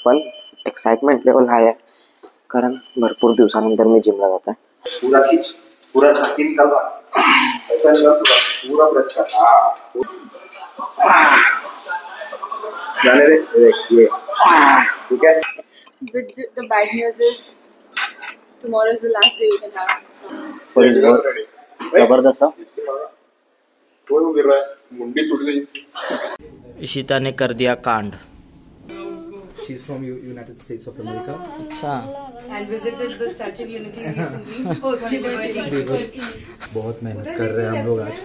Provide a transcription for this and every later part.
पण excitement level हाय आहे कारण भरपूर दिवसानंतर मी जिमला जात आहे. पूरा खींच, पूरा छाती निकाल रहा, ऐसा निकाल पूरा प्रेस कर. जाने दे, ये ठीक है. But the bad news is tomorrow is the last day you can have. जबरदस्त. वो गिर रहा है, मुंडी टूट गई. इशिता ने कर दिया कांड. She's from United States of America. अच्छा. And visited the Statue of Unity recently. Oh, sorry, Liberty. बहुत मेहनत कर रहे हैं हम लोग आज.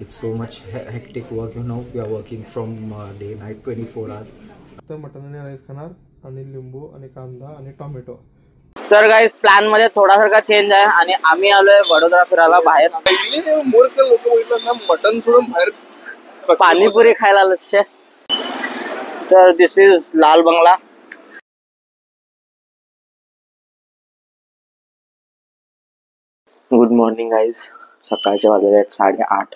It's so much hectic work, you know. We are working from day night 24 hours. तर मटन आणि राईस खाणार आणि लिंबू आणि कांदा आणि टोमॅटो. तर गाइस प्लॅन मध्ये थोडासा चेंज आहे आणि आम्ही आलोय वडोदरा फिरायला बाहेर. मूर्ख लोक बघितलं ना मटन सोडून बाहेर पाणीपुरी खायला लक्ष्य. तर दिस is Lal Bangla. Good morning guys. सकाळच्या वाजले आहेत 8:30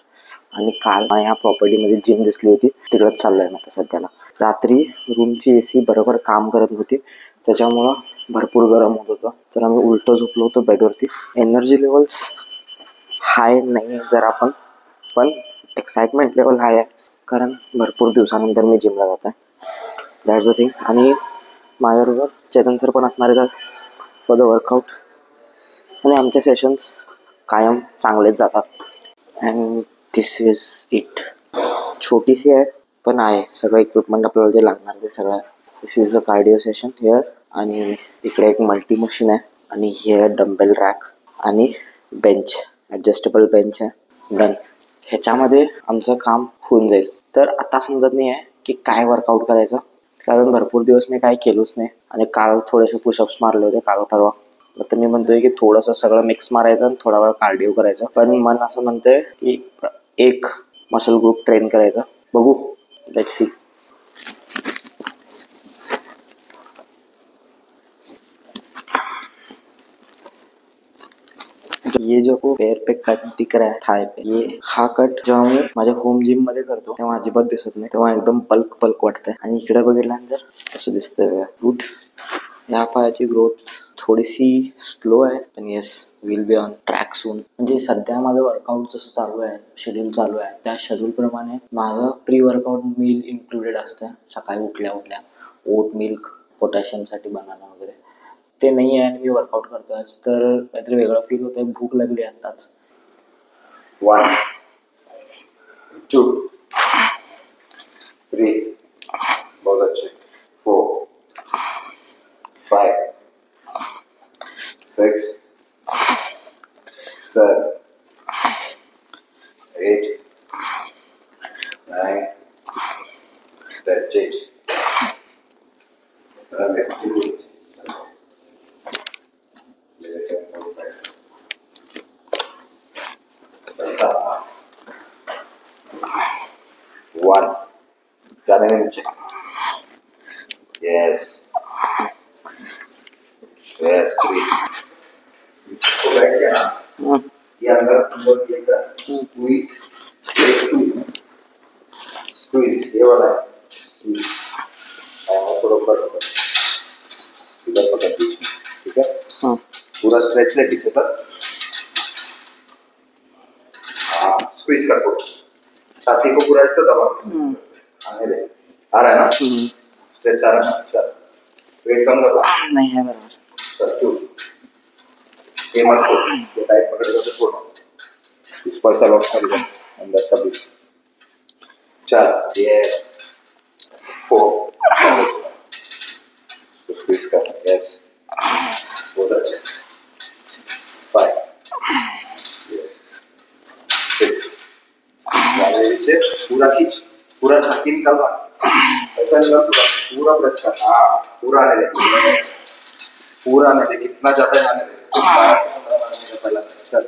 आणि काल ह्या प्रॉपर्टीमध्ये जिम दिसली होती, तिकडंच चाललोय ना आता सध्याला. रात्री रूमची AC बरोबर काम करत होती, त्याच्यामुळं भरपूर गरम होत होतं. तर आम्ही उलटं झोपलो होतो बेडवरती. एनर्जी लेवल्स हाय नाही जरा पण एक्साइटमेंट लेवल हाय आहे कारण भरपूर दिवसानंतर मी जिमला जात आहे. That's the thing. आणि माझ्याबरोबर चेतन सर पण असणार आहेत आज फॉर द वर्कआउट. आणि आमचे सेशन्स कायम चांगलेच जातात. And this is it. छोटीशी आहे पण आहे सगळं इक्विपमेंट आपल्याला जे लागणार ते सगळं. This is a cardio session here. आणि इकडे एक मल्टी मशीन आहे आणि हिअर डम्बेल रॅक आणि बेंच, ॲडजस्टेबल बेंच आहे. डन. ह्याच्यामध्ये आमचं काम होऊन जाईल. तर आता समजत नाही आहे की काय वर्कआउट करायचं कारण भरपूर दिवस मी काय केलोच नाही. आणि काल थोडेसे पुशअप्स मारले होते काल परवा. तर मी म्हणतोय की थोडंसं सगळं मिक्स मारायचं आणि थोडा वेळ कार्डिओ करायचं. पण मन असं म्हणतंय की एक मसल ग्रुप ट्रेन करायचा. बघू, लेट्स सी. ये जो पैर पे कट दिख रहा है थाय पे, ये हा कट जेव्हा मी माझ्या होम जिम मध्ये करतो तेव्हा अजिबात दिसत नाही. तेव्हा एकदम पल्क वाटतंय. आणि इकडे बघितल्यानंतर असं दिसतंय. गुड. या पायाची ग्रोथ थोडीशी स्लो आहे पण yes will be on track soon. म्हणजे सध्या माझं वर्कआउट जसं चालू आहे, शेड्यूल चालू आहे, त्या शेड्यूल प्रमाणे माझं प्री वर्कआउट मील इन्क्लुडेड असतं. सकाळी उठल्या ओट मिल्क पोटॅशियमसाठी बनाना वगैरे ते नाही आहे आणि मी वर्कआउट करतोय तर काहीतरी वेगळं फील होतंय. भूक लागली आताच. 1 2 3 बहुत अच्छे. 4 5 6 7 8 9 that's it. One. जाने में नीचे. Yes. Yes. 3. तो बैठ गया ना. ये अंदर ये का squeeze ये वाला है. थोड़ा ऊपर इधर पकड़ दीजिए. ठीक है. पूरा स्ट्रेच ले पीछे तक. हाँ स्क्वीज कर दो. छाती को पूरा ऐसे दबा. आने दे. आ रहा है ना. स्ट्रेच आ रहा है ना. चल वेट कम कर. नहीं है बराबर. चल तू ये मत छोड़. ये टाइट पकड़ के छोड़. इस पर से लॉक कर दे अंदर कभी. चल. यस. 4 स्क्वीज कर. यस बहुत अच्छे. 5 यस 6 नीचे. पूरा खींच, पूरा छाती निकाल रहा, ऐसा निकाल पूरा प्रेस कर. हाँ पूरा आने दे. पूरा आने दे. कितना ज्यादा आने दे. 12-15 मिनट पहला. चल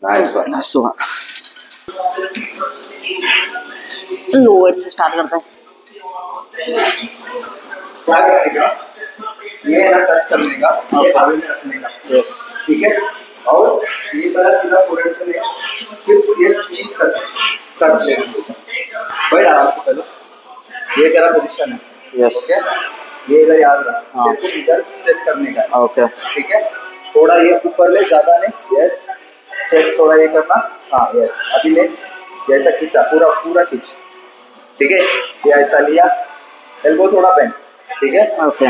नाइस वन. लोअर से स्टार्ट करते हैं. क्या करेगा ये ना टच करने का और बाजू में रखने का. ठीक है. और ये वाला सीधा फोल्ड कर ले. सिर्फ ये स्क्वीज कर ले. बैठ आराम से पहले। ये तेरा पोजीशन है। यस। ओके, ये इधर याद रख, हाँ। सिर्फ इधर स्ट्रेच करने का है। ओके। ठीक है, थोड़ा ये ऊपर ले, ज्यादा नहीं। यस, चेस्ट थोड़ा ये करना। हाँ यस, अभी ले, जैसा खींचा, पूरा पूरा खींच। ठीक है, ये ऐसा लिया, एल्बो थोड़ा बेंड। ठीक है, ओके।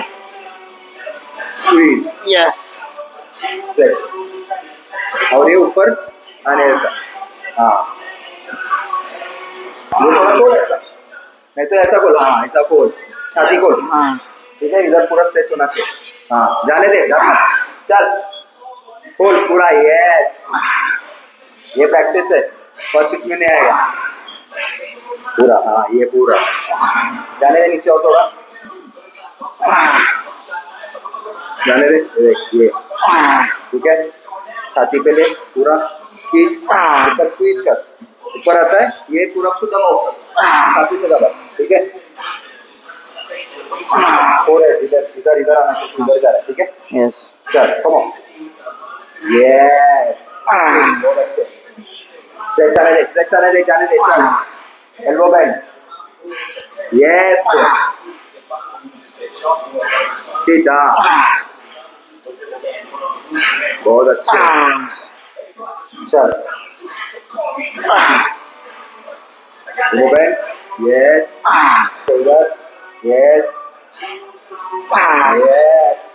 Squeeze, yes. स्ट्रेच, और ये ऊपर आने ऐसा। हाँ, ये थोड़ा खोल ऐसा, नहीं तो ऐसा खोल। हाँ ऐसा खोल, छाती खोल। हाँ। ठीक है, इधर पूरा स्ट्रेच होना चाहिए। हाँ, जाने दे, जाना, चल खोल पूरा। यस, ये प्रैक्टिस है, फर्स्ट इसमें नहीं आएगा पूरा। हाँ, ये पूरा जाने दे, नीचे और थोड़ा जाने दे। देख ये, ठीक है, छाती पे ले, पूरा खींच, ऊपर स्क्वीज कर, ऊपर आता है, ये पूरा खुद दबाओ, छाती से दबा। ठीक है, और इधर इधर इधर आना चाहिए, इधर जा रहा है। ठीक है, यस। चल कम ऑन। यस, बहुत अच्छे। स्ट्रेच आने दे, स्ट्रेच आने दे, जाने दे। चल, एल्बो बेंड। यस, खींच। हाँ, बहुत अच्छे। चल, एल्बो बेंड। यस, इधर। Yes, yes.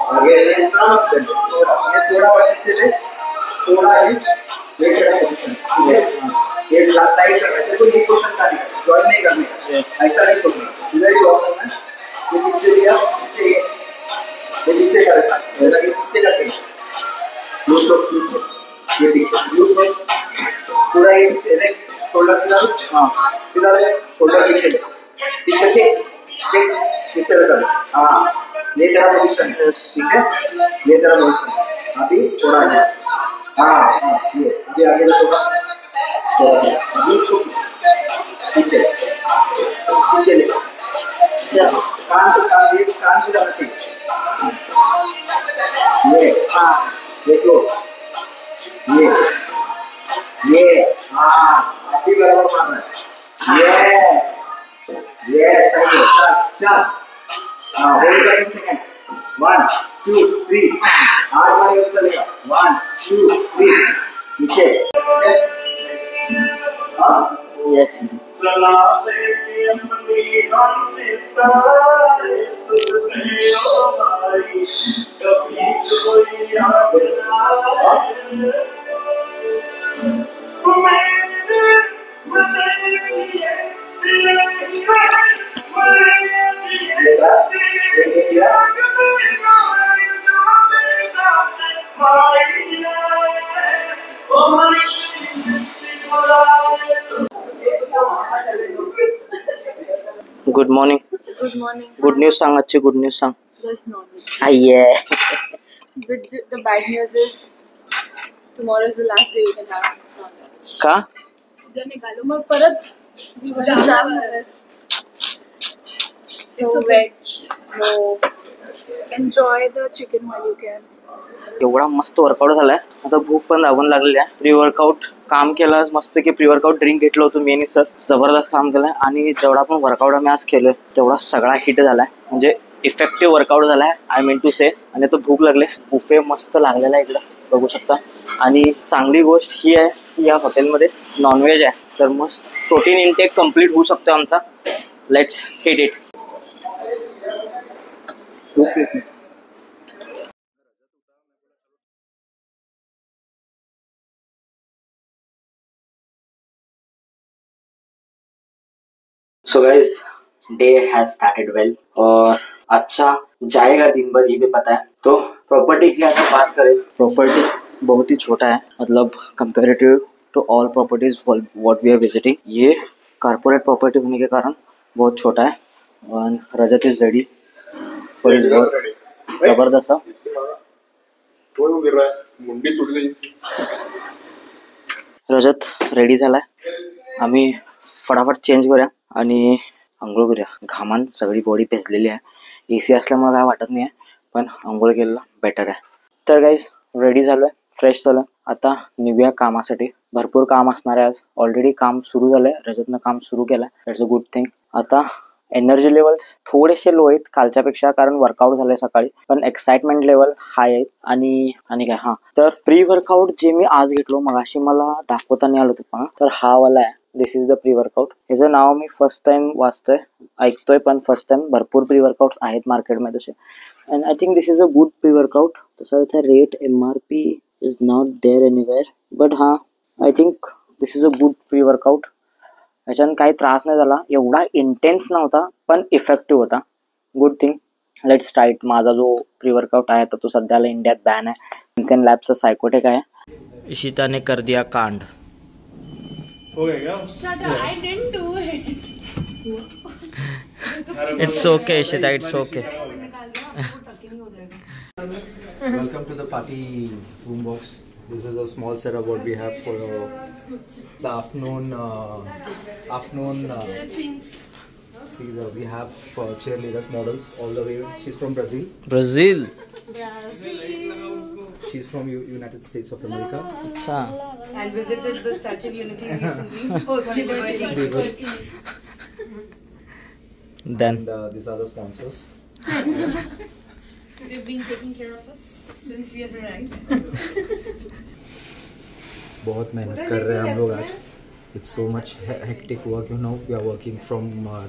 आगे ले, इतना मत कर, थोड़ा और अच्छे से, थोड़ा ही वेट करना पोजीशन। ये टाइट करना है, देखो ये पोजीशन का नहीं, जॉइन नहीं करने का, ऐसा नहीं करना, इधर ही लॉक करना है। ये पीछे लिया, पीछे ये पीछे का ऐसा, ये पीछे का सही, लूज लो, ये पीछे लूज लो, पूरा ये पीछे देख, शोल्डर सीधा। हाँ सीधा ले, शोल्डर पीछे ले, पीछे के पीछे रख। हाँ, ये तेरा पोजीशन है। ठीक है, ये तेरा पोजीशन है। अभी थोड़ा आगे। हाँ हाँ, ये अभी आगे थोड़ा थोड़ा, अभी इसको पीछे पीछे ले। कान पे, कान, ये कान पे जाना चाहिए। ये, हाँ देख लो, ये हाँ, अभी बराबर मारना है। ये सही है। चल चल, हाँ होल्ड कर 1 सेकंड, 1 2 3, 8 बार यूज करेगा। 1 2 3, नीचे। हाँ yes. Good morning. Good morning. Good news सांग, अच्छी गुड न्यूज सांग. There's no news. आये. The bad news is tomorrow is the last day you can have non-veg. का? उद्या निघालो मग परत दिवस. So veg, no. Enjoy the chicken while you can. एवढा मस्त वर्कआउट झालाय, आता भूक पण लागून लागलेली आहे. प्री वर्कआउट काम केलं, मस्तपैकी प्री वर्कआउट ड्रिंक घेतलं होतं मी आणि सर. जबरदस्त काम केलंय आणि जेवढा पण वर्कआउट आम्ही आज केलोय तेवढा सगळा हिट झालाय, म्हणजे इफेक्टिव्ह वर्कआउट झालाय, आय मीन टू से. आणि तो भूक लागले, बुफे मस्त लागलेला आहे इकडं बघू शकता. आणि चांगली गोष्ट ही आहे की या हॉटेलमध्ये नॉनव्हेज आहे, तर मस्त प्रोटीन इनटेक कम्प्लीट होऊ शकतो आमचा. Let's hit it. So guys, day has started well और अच्छा जाएगा दिन भर, ये भी पता है. तो प्रॉपर्टी की अगर बात करें, प्रॉपर्टी बहुत ही छोटा है, मतलब comparative to all properties what we are visiting. ये कारपोरेट प्रॉपर्टी होने के कारण बहुत छोटा है। और Rajat is ready for his work. जबरदस्त। रजत रेडी झालाय। आम्ही फटाफट चेंज करूया आणि आंघोळ करूया। घामान सगळी बॉडी भिजलेली आहे। AC असल्यामुळे काय वाटत नाही आहे, पण आंघोळ केलेलं बेटर आहे। तर गाईज रेडी झालोय, फ्रेश झालोय, आता निघूया कामासाठी। भरपूर काम असणार आहे आज। ऑलरेडी काम सुरू झालंय, रजतनं काम सुरू केलंय, दॅट्स अ गुड थिंग। आता एनर्जी लेवल्स थोडेसे लो आहेत कालच्यापेक्षा, कारण वर्कआउट झालंय सकाळी, पण एक्साइटमेंट लेवल हाय आहेत। आणि काय तर प्री वर्कआउट जे मी आज घेतलो मगाशी मला दाखवता नाही आलं होतं, तर हा वाला आहे। This is the pre workout. याचं नाव मी फर्स्ट टाइम वाचतोय, ऐकतोय, पण फर्स्ट टाइम। भरपूर प्री वर्कआउट्स आहेत मार्केटमध्ये तसे, and I think this is a good pre workout. तसा याचा rate MRP is not there anywhere, but हा I think this is a good pre workout. याच्यानं काही त्रास नाही झाला, एवढा इंटेन्स नव्हता, पण इफेक्टिव्ह होता। Good thing. Let's start. माझा जो प्री वर्कआउट आहे तर तो सध्याला इंडियात बॅन आहे। इन्सेन लॅबचा सायकोटेक आहे। इशिताने कर दिया कांड। हो गया क्या? Shut up, I didn't do it. It's okay, Ishita, it's okay. Welcome to the party room box. This is a small setup what we have for the afternoon. See, we have cheerleaders models all the way. She's from Brazil. Brazil. She's from United States of America. अच्छा। And visited the Statue of Unity recently. Oh, sorry, Liberty. Then And these are the sponsors. They've been taking care of us since we have arrived. बहुत मेहनत कर रहे हैं हम लोग आज। It's so much hectic work, you know. We are working from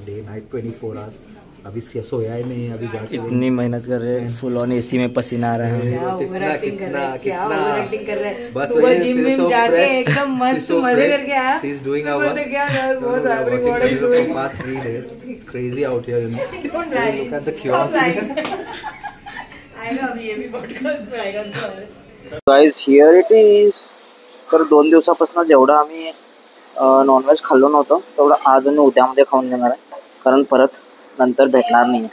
day night 24 hours. अभी सोया ही नहीं, अभी जाके इतनी मेहनत कर रहे हैं, फुल ऑन AC में पसीना आ रहा है। क्या ओवरएक्टिंग कर रहा है, क्या कितना- ओवरएक्टिंग कर रहा है। बस सुबह वही जिम is में so जाके fresh. एकदम मस्त She's so मजे fresh. करके आया। She's doing our सुबह work. से क्या कर, No, बहुत we are happening, working what are you together doing? for past 3 days. It's crazy out here, you know. Don't lie. Look at the Stop chaos. lying. आएगा अभी, ये भी podcast में आएगा तुम्हारे। Guys here it is. तर 2 दिवसापासून जेवढं आम्ही नॉनव्हेज खाल्लो नव्हतं तेवढं आज आणि उद्यामध्ये खाऊन घेणार आहे, कारण परत नंतर भेटणार नाही।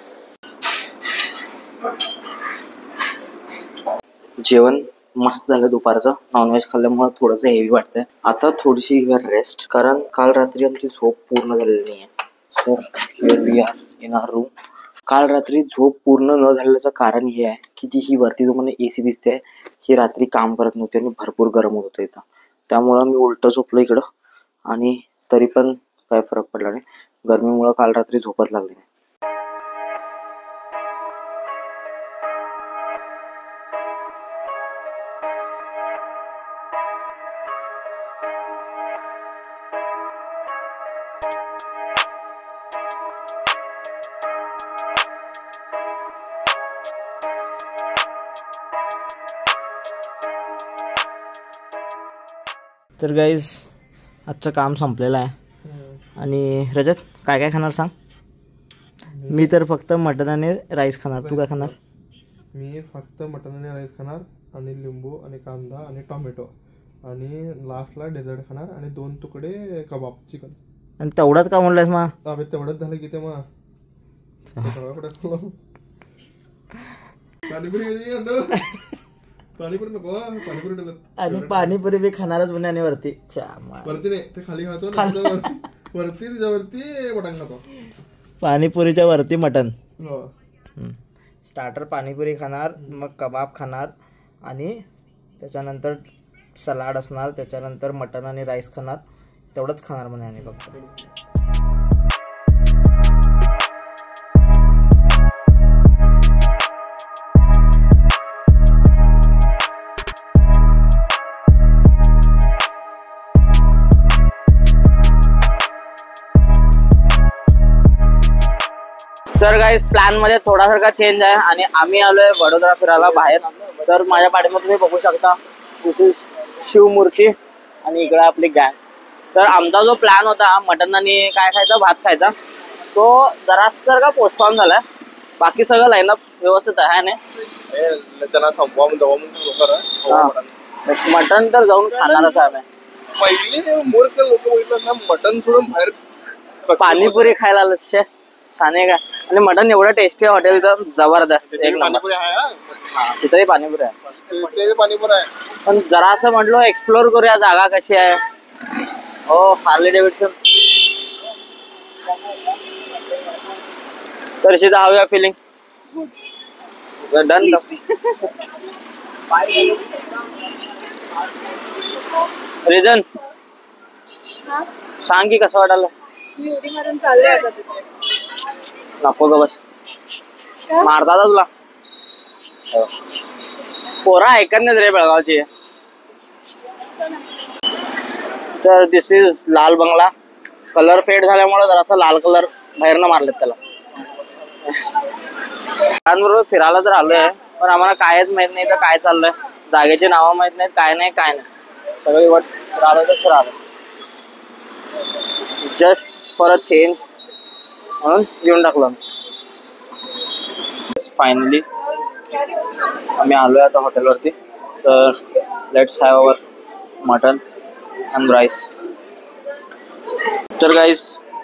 जेवण मस्त झालं दुपारचं, नॉनव्हेज खाल्ल्यामुळे थोडंसं हेवी वाटतंय। आता थोडीशी रेस्ट, कारण काल रात्री आमची झोप पूर्ण झालेली नाहीये। So here we are in our room. काल रात्री झोप पूर्ण न झाल्याचं कारण हे आहे की ही वरती तुम्हाला AC दिसते ही रात्री काम करत नव्हती आणि भरपूर गरम होत होतं इथं, त्यामुळं मी उलट झोपलो इकडं, आणि तरी पण काय फरक पडला नाही। गरमीमुळे काल रात्री झोपच लागली नाही। तर गाईज आजचं काम संपलेलं आहे। आणि रजत काय काय खाणार सांग? मी तर फक्त मटन आणि राईस खाणार, तू काय खाणार? मी फक्त मटन आणि राईस खाणार, आणि लिंबू आणि कांदा आणि टोमॅटो, आणि लास्टला डेझर्ट खाणार, आणि 2 तुकडे कबाब चिकन। आणि तेवढंच का म्हणलंस मग? अबे तेवढंच झालं की ते मग पाणीपुरी पाणीपुरी नको, पाणीपुरी नको। आणि पाणीपुरी बी खाणारच म्हणे, आणि वरती वरती नाही, ते खाली खातो, वरती त्याच्यावरती मटण खातो। पाणीपुरीच्या वरती मटन। हो। स्टार्टर पाणीपुरी खाणार, मग कबाब खाणार, आणि त्याच्यानंतर सलाड असणार, त्याच्यानंतर मटन आणि राईस खाणार, तेवढंच खाणार म्हणे आणि फक्त। तर गाईस प्लॅन मध्ये थोडासा चेंज आहे, आणि आम्ही आलोय वडोदरा फिरायला बाहेर। तर माझ्या पाठीमध्ये तुम्ही बघू शकता दिस इज शिवमूर्ती, आणि इकडे आपली गँग। तर आमचा जो प्लॅन होता मटन आणि काय खायचा, भात खायचा, तो जरासं का पोस्टपोन झालाय। बाकी सगळं लाईनअप व्यवस्थित आहे ना? त्यांना संपवा म्हणून मटन तर जाऊन खाणारच आहे। पहिले मूर्ख लोक बघितलं ना मटन सोडून बाहेर पाणीपुरी खायला आलं शे छान का. आणि मटन एवढं टेस्टी आहे हॉटेलचं, जबरदस्त एक नंबर. पाणीपुरी आहे हा. तिथंही पाणीपुरी आहे. ते पाणीपुरी आहे. पण जरा असं म्हटलं एक्सप्लोर करूया जागा कशी आहे. हो हार्ले डेव्हिडसन. तर शिदा हाऊ या फिलिंग डन. रिजन सांग की कसं वाटायला. मी उडी मारून चालले आता तिथे. नको ग बस मारतात तुला. पोरा ऐकत नाही रे बेळगावची. तर दिस इज लाल बंगला. कलर फेड झाल्यामुळे जरासा लाल कलर बाहेरनं मारलेत त्याला. बरोबर फिरायला तर आलोय पण आम्हाला कायच माहित नाही तर काय चाललंय. जागेची नावं माहित नाहीत काय नाही काय नाही. सगळी वट राहिलं तर राहिलं जस्ट फॉर अ चेंज म्हणून घेऊन टाकलो. फायनली आम्ही आलोय आता हॉटेलवरती. तर let's have our mutton and rice. तर गाईज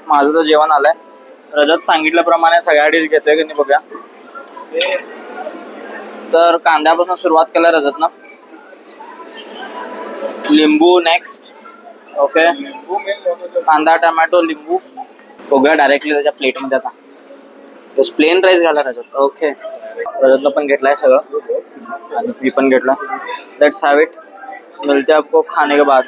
माझं तर जेवण आलंय. रजत सांगितल्याप्रमाणे सगळ्या डिश घेतोय की नाही बघूया. तर कांद्यापासून सुरुवात केलं रजतनं. लिंबू नेक्स्ट. ओके कांदा टमॅटो लिंबू बघूया डायरेक्टली त्याच्या प्लेटमध्ये. आता बस प्लेन राईस घाला रजत. ओके रजतनं पण घेतलाय सगळं आणि मी पण घेतला. Let's have it. मिलते आपको खाने के बाद.